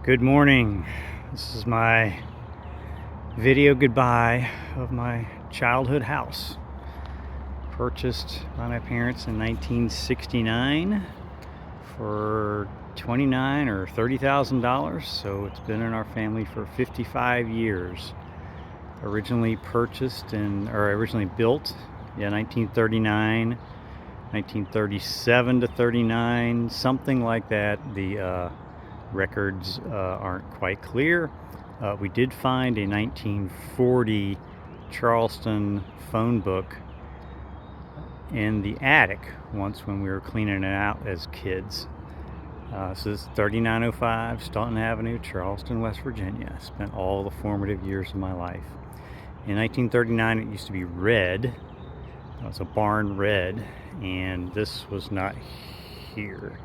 Good morning. This is my video goodbye of my childhood house. Purchased by my parents in 1969 for $29,000 or $30,000. So it's been in our family for 55 years. Originally built, 1939, 1937 to 39, something like that. The records aren't quite clear. We did find a 1940 Charleston phone book in the attic once when we were cleaning it out as kids. This is 3905 Staunton Avenue, Charleston, West Virginia. I spent all the formative years of my life. In 1939, it used to be red. It was a barn red, and this was not here.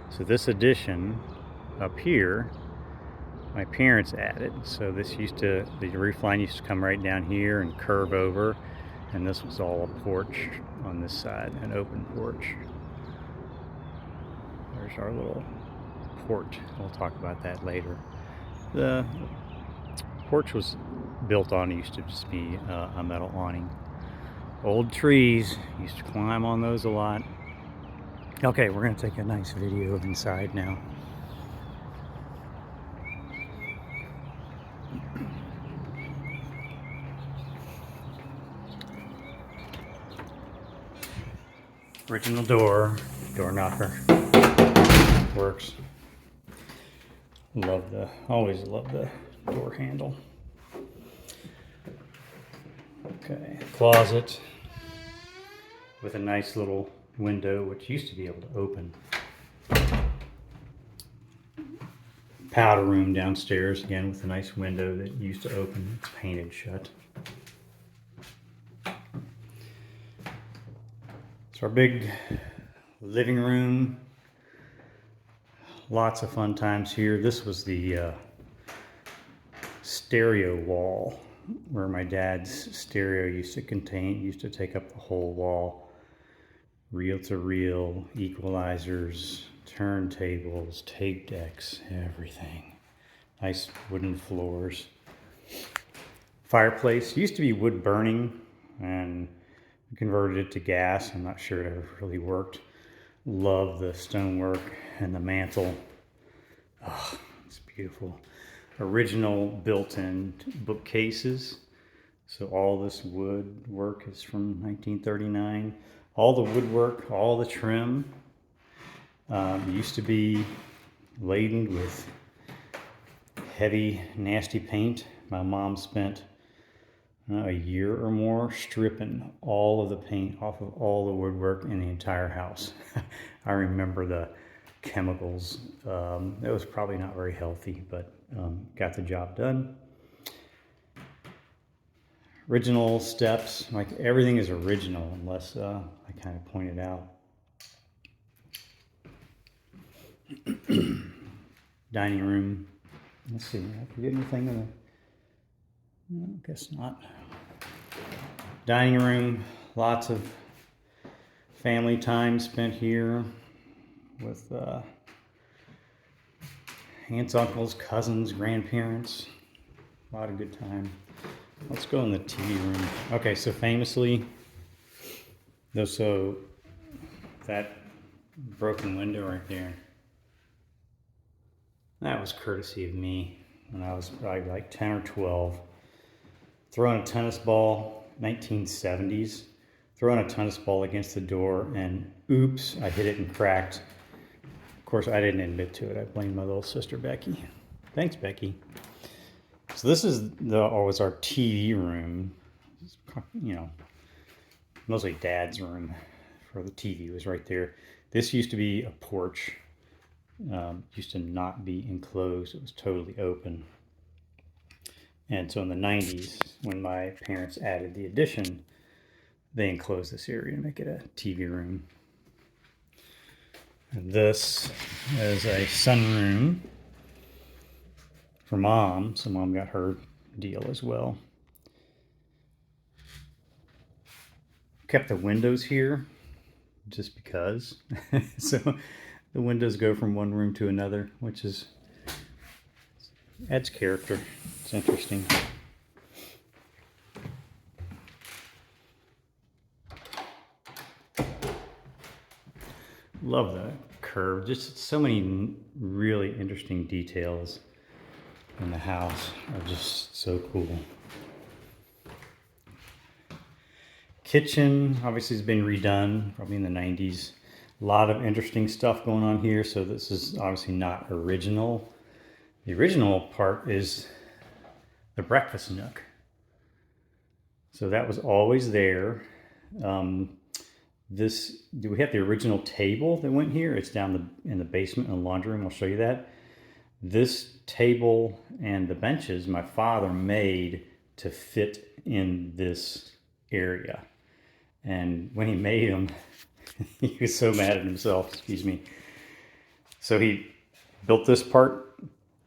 So this addition up here, my parents added. So the roof line used to come right down here and curve over, and this was all a porch on this side, an open porch. There's our little porch. We'll talk about that later. The porch was built on, it used to just be a metal awning. Old trees, used to climb on those a lot. Okay, we're gonna take a nice video of inside now. Original door knocker, works. Always love the door handle. Okay, closet with a nice little window, which used to be able to open. Powder room downstairs, again with a nice window that used to open. It's painted shut. It's our big living room. Lots of fun times here. This was the stereo wall where my dad's stereo used to take up the whole wall. Reel-to-reel, equalizers, turntables, tape decks, everything. Nice wooden floors. Fireplace used to be wood burning, and we converted it to gas. I'm not sure it ever really worked. Love the stonework and the mantle. Oh, it's beautiful. Original built-in bookcases. So all this woodwork is from 1939. All the woodwork, all the trim used to be laden with heavy, nasty paint. My mom spent a year or more stripping all of the paint off of all the woodwork in the entire house. I remember the chemicals. It was probably not very healthy, but got the job done. Original steps, like everything is original unless I kind of pointed out. Dining room. Let's see, did I forget anything in the... No, I guess not. Dining room, lots of family time spent here with aunts, uncles, cousins, grandparents. A lot of good time. Let's go in the TV room. Okay, so famously, so that broken window right there, that was courtesy of me when I was probably like 10 or 12. Throwing a tennis ball, 1970s, throwing a tennis ball against the door, and oops, I hit it and cracked. Of course, I didn't admit to it. I blamed my little sister, Becky. Thanks, Becky. So this is was our TV room. You know, mostly Dad's room for the TV was right there. This used to be a porch. Used to not be enclosed. It was totally open. And so in the 90s, when my parents added the addition, they enclosed this area to make it a TV room. And this is a sunroom for Mom, so Mom got her deal as well. Kept the windows here just because. So the windows go from one room to another, which is Adds character. It's interesting. Love the curve. Just so many really interesting details in the house are just so cool. Kitchen obviously has been redone, probably in the 90s. A lot of interesting stuff going on here. So this is obviously not original. The original part is the breakfast nook. So that was always there. Do we have the original table that went here? It's down in the basement in the laundry room. I'll show you that. This table and the benches my father made to fit in this area. And when he made them, he was so mad at himself, excuse me. So he built this part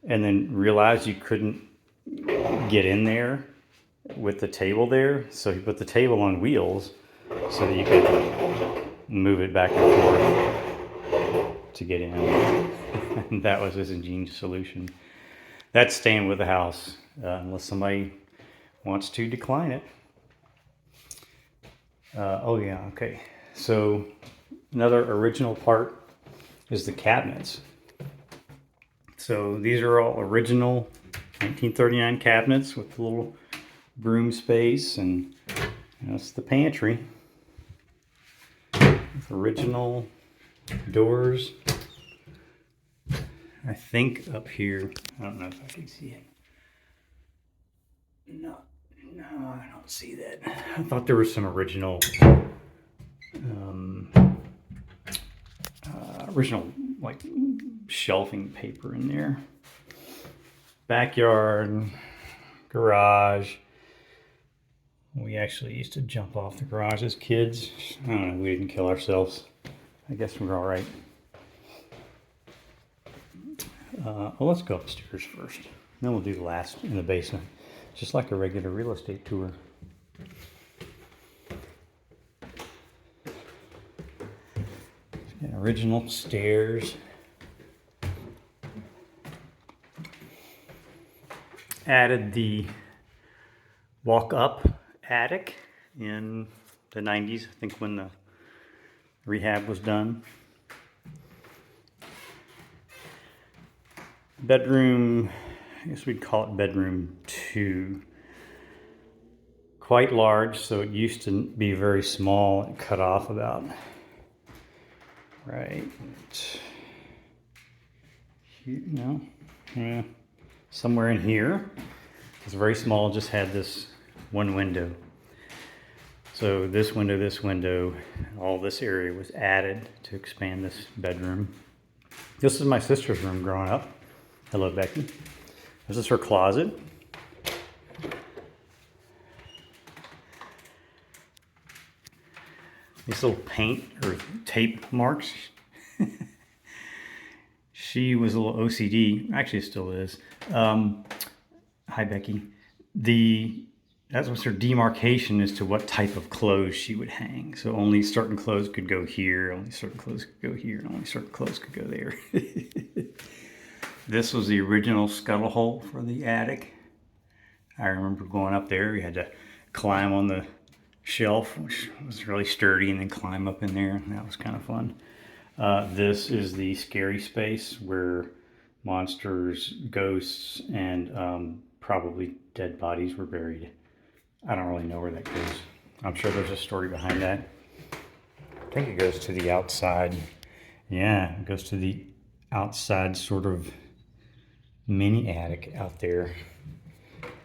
and then realized you couldn't get in there with the table there. So he put the table on wheels so that you could move it back and forth to get in. And that was his ingenious solution. That's staying with the house, unless somebody wants to decline it. Oh yeah, okay. So another original part is the cabinets. So these are all original 1939 cabinets with a little broom space, and that's the pantry with original doors. I think up here, I don't know if I can see it. No, I don't see that. I thought there was some original, original like shelving paper in there. Backyard, garage. We actually used to jump off the garage as kids. I don't know, we didn't kill ourselves. I guess we're all right. Well, let's go upstairs first. Then we'll do the last in the basement. Just like a regular real estate tour. Original stairs. Added the walk-up attic in the 90s, I think, when the rehab was done. Bedroom, I guess we'd call it bedroom 2. Quite large, so it used to be very small and cut off about right here, no, yeah, somewhere in here. It's very small, just had this one window. So this window, all this area was added to expand this bedroom. This is my sister's room growing up. Hello, Becky. This is her closet. These little paint or tape marks. She was a little OCD, actually still is. Hi, Becky. That was her demarcation as to what type of clothes she would hang. So only certain clothes could go here, only certain clothes could go here, and only certain clothes could go there. This was the original scuttle hole for the attic. I remember going up there, we had to climb on the shelf, which was really sturdy, and then climb up in there. That was kind of fun. This is the scary space where monsters, ghosts, and probably dead bodies were buried. I don't really know where that goes. I'm sure there's a story behind that. I think it goes to the outside. Yeah, it goes to the outside sort of mini attic out there.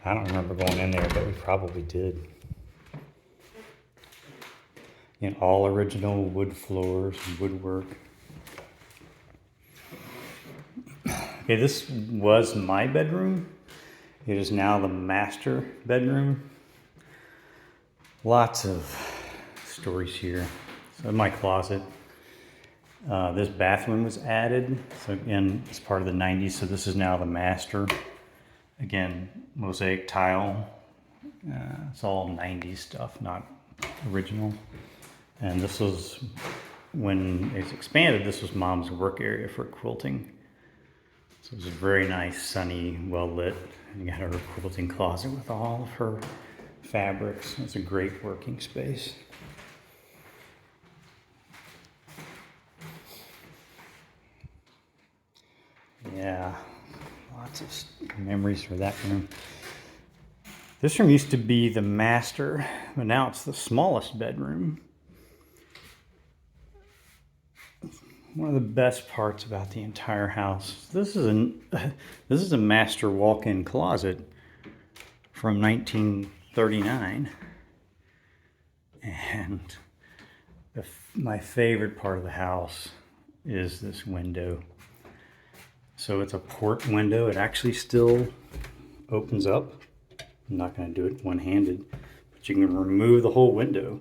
I don't remember going in there, but we probably did. And all original wood floors and woodwork. Okay, this was my bedroom. It is now the master bedroom. Lots of stories here. So my closet. This bathroom was added. So again, it's part of the 90s. So this is now the master. Again, mosaic tile. It's all 90s stuff, not original. And this was, when it's expanded, this was Mom's work area for quilting. So it's a very nice, sunny, well lit. You got her quilting closet with all of her fabrics. It's a great working space. Yeah, lots of memories for that room. This room used to be the master, but now it's the smallest bedroom. One of the best parts about the entire house. This is a master walk-in closet from 1939, and my favorite part of the house is this window. So it's a port window. It actually still opens up. I'm not going to do it one-handed, but you can remove the whole window.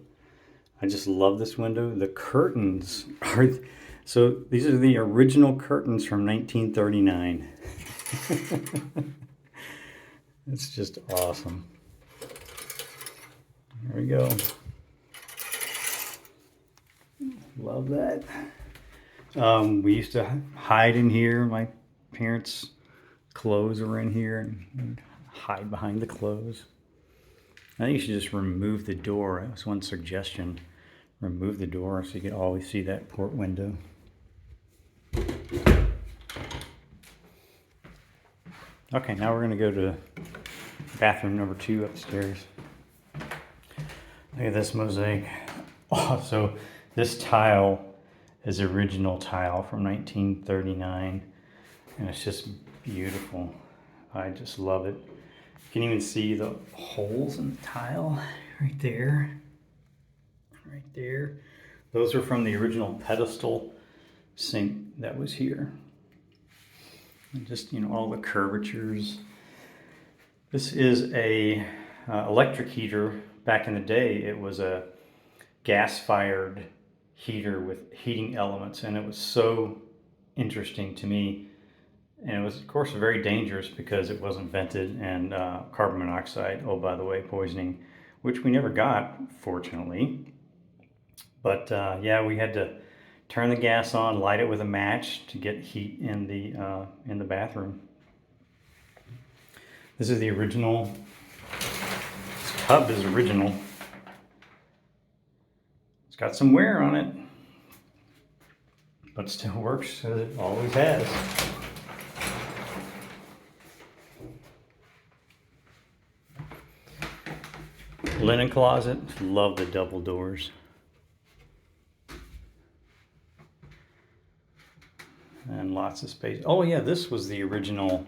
I just love this window. The curtains are, so these are the original curtains from 1939. It's just awesome. There we go. Love that. We used to hide in here. My parents' clothes were in here and hide behind the clothes. I think you should just remove the door. That was one suggestion. Remove the door so you can always see that port window. Okay, now we're going to go to bathroom number 2 upstairs. Look at this mosaic. Oh, so this tile is original tile from 1939, and it's just beautiful. I just love it. You can even see the holes in the tile right there. Right there. Those are from the original pedestal sink that was here. And just, all the curvatures. This is a electric heater. Back in the day, it was a gas-fired heater with heating elements, and it was so interesting to me. And it was, of course, very dangerous because it wasn't vented, and carbon monoxide, oh, by the way, poisoning, which we never got, fortunately. But yeah, we had to turn the gas on, light it with a match to get heat in the bathroom. This is the original. This tub is original. It's got some wear on it, but still works as it always has. Linen closet. Love the double doors. And lots of space. Oh yeah, this was the original.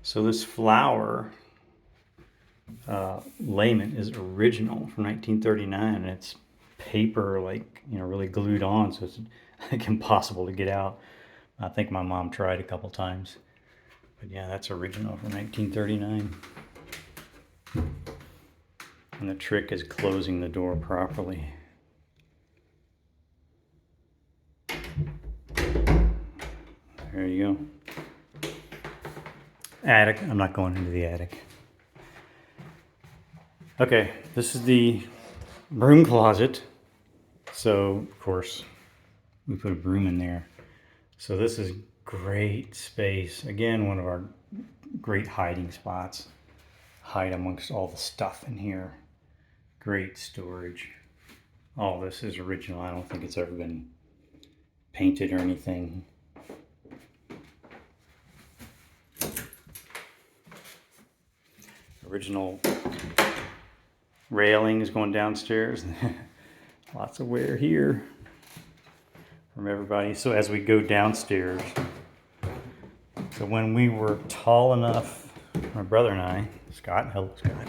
So this flower layment is original from 1939, and it's paper, really glued on, so it's like impossible to get out. I think my mom tried a couple times, but yeah, that's original from 1939. And the trick is closing the door properly. There you go. Attic. I'm not going into the attic. Okay, this is the broom closet. So, of course, we put a broom in there. So this is great space. Again, one of our great hiding spots. Hide amongst all the stuff in here. Great storage. All this is original. I don't think it's ever been painted or anything. Original railings going downstairs. Lots of wear here from everybody. So as we go downstairs, so when we were tall enough, my brother and I, Scott, hello Scott,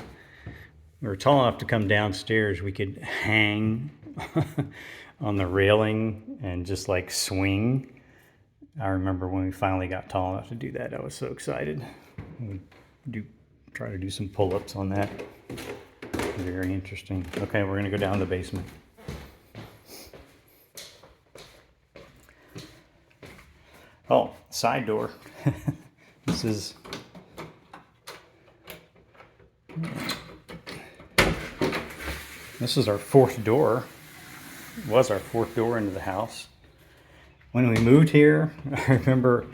we were tall enough to come downstairs, we could hang on the railing and just like swing. I remember when we finally got tall enough to do that, I was so excited. We try to do some pull-ups on that. Very interesting. Okay, we're gonna go down to the basement. Oh, side door. This is our fourth door. It was our fourth door into the house. When we moved here, I remember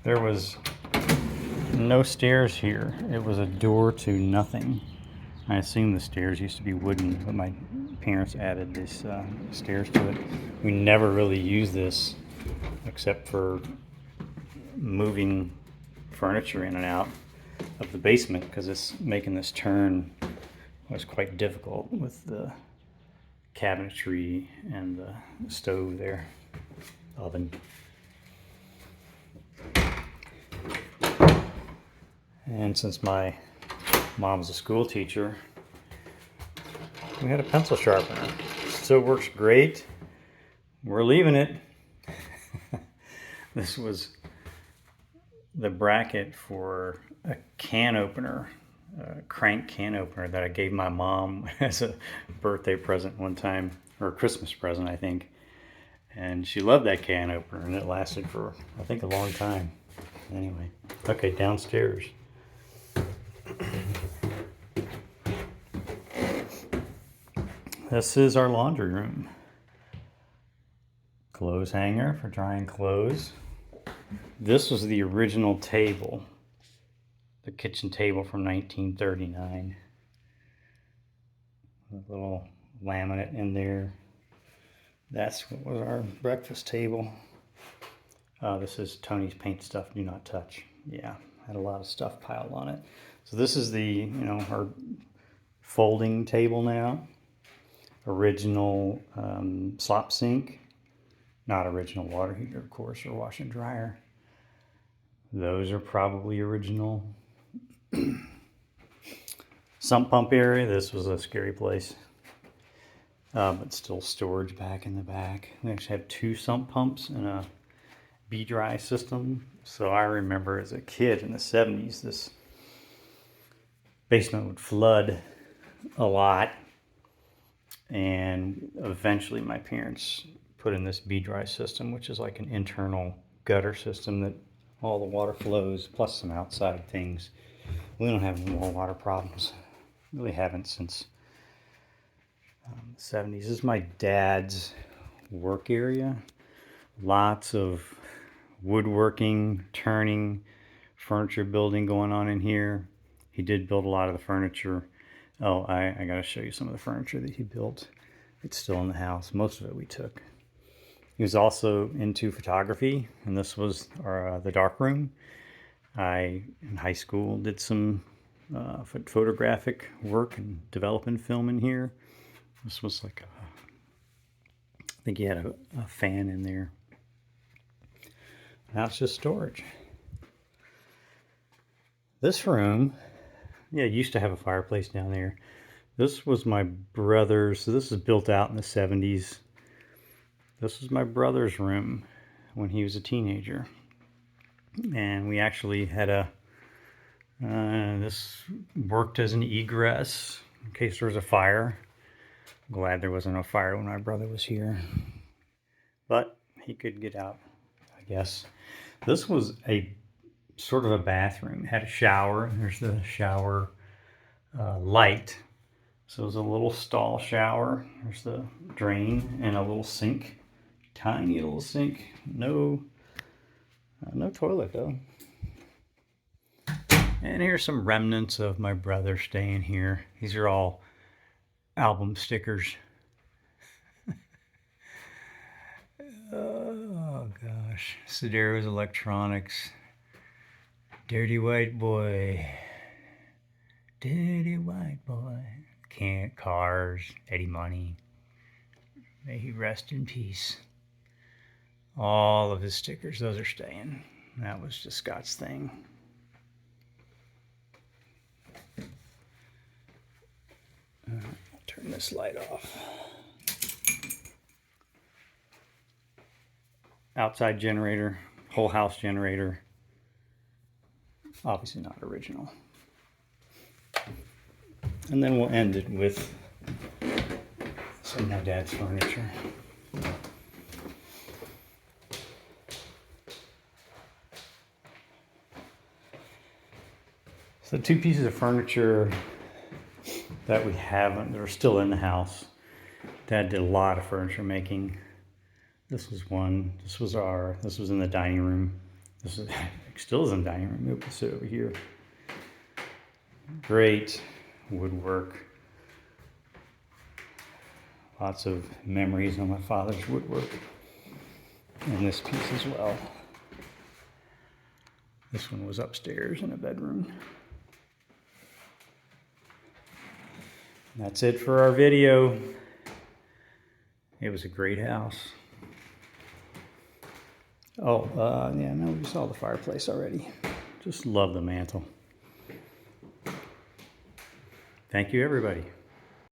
There was no stairs here. It was a door to nothing. I assume the stairs used to be wooden, but my parents added this stairs to it. We never really used this except for moving furniture in and out of the basement, because making this turn was quite difficult with the cabinetry and the stove there, oven. And since my mom was a school teacher, we had a pencil sharpener. Still works great. We're leaving it. This was the bracket for a can opener, a crank can opener that I gave my mom as a birthday present one time, or a Christmas present, I think. And she loved that can opener, and it lasted for, I think, a long time. Anyway, okay, downstairs. This is our laundry room. Clothes hanger for drying clothes. This was the original table, the kitchen table from 1939. A little laminate in there. That's what was our breakfast table. This is Tony's paint stuff, do not touch. Yeah, had a lot of stuff piled on it. So this is the, our folding table now. Original slop sink. Not original water heater, of course, or washer and dryer. Those are probably original. Sump pump area. This was a scary place. But still storage back in the back. We actually have 2 sump pumps and a B-dry system. So I remember as a kid in the 70s, this basement would flood a lot. And eventually my parents put in this B-dry system, which is like an internal gutter system that all the water flows, plus some outside things. We don't have any more water problems. Really haven't since the 70s. This is my dad's work area. Lots of woodworking, turning, furniture building going on in here. He did build a lot of the furniture. Oh, I got to show you some of the furniture that he built. It's still in the house. Most of it we took. He was also into photography, and this was the dark room. I, in high school, did some photographic work and developing film in here. This was like I think he had a fan in there. Now it's just storage. This room, yeah, used to have a fireplace down there. This was my brother's. So this is built out in the 70s. This was my brother's room when he was a teenager. And we actually had this worked as an egress in case there was a fire. I'm glad there wasn't a fire when my brother was here. But he could get out, I guess. This was a sort of a bathroom. It had a shower. There's the shower light. So it was a little stall shower. There's the drain and a little sink. Tiny little sink. No toilet though. And here's some remnants of my brother staying here. These are all album stickers. Oh gosh. Sedaro's Electronics. Dirty White Boy. Dirty White Boy. Can't Cars. Eddie Money. May he rest in peace. All of his stickers, those are staying. That was just Scott's thing. I'll turn this light off. Outside generator, whole house generator. Obviously not original. And then we'll end it with some of my dad's furniture. So 2 pieces of furniture that we haven't, that are still in the house. Dad did a lot of furniture making. This was one. This was in the dining room. This is Still is in the dining room. We'll put it over here. Great woodwork. Lots of memories on my father's woodwork. And this piece as well. This one was upstairs in a bedroom. That's it for our video. It was a great house. Oh, yeah, no, we saw the fireplace already. Just love the mantle. Thank you, everybody.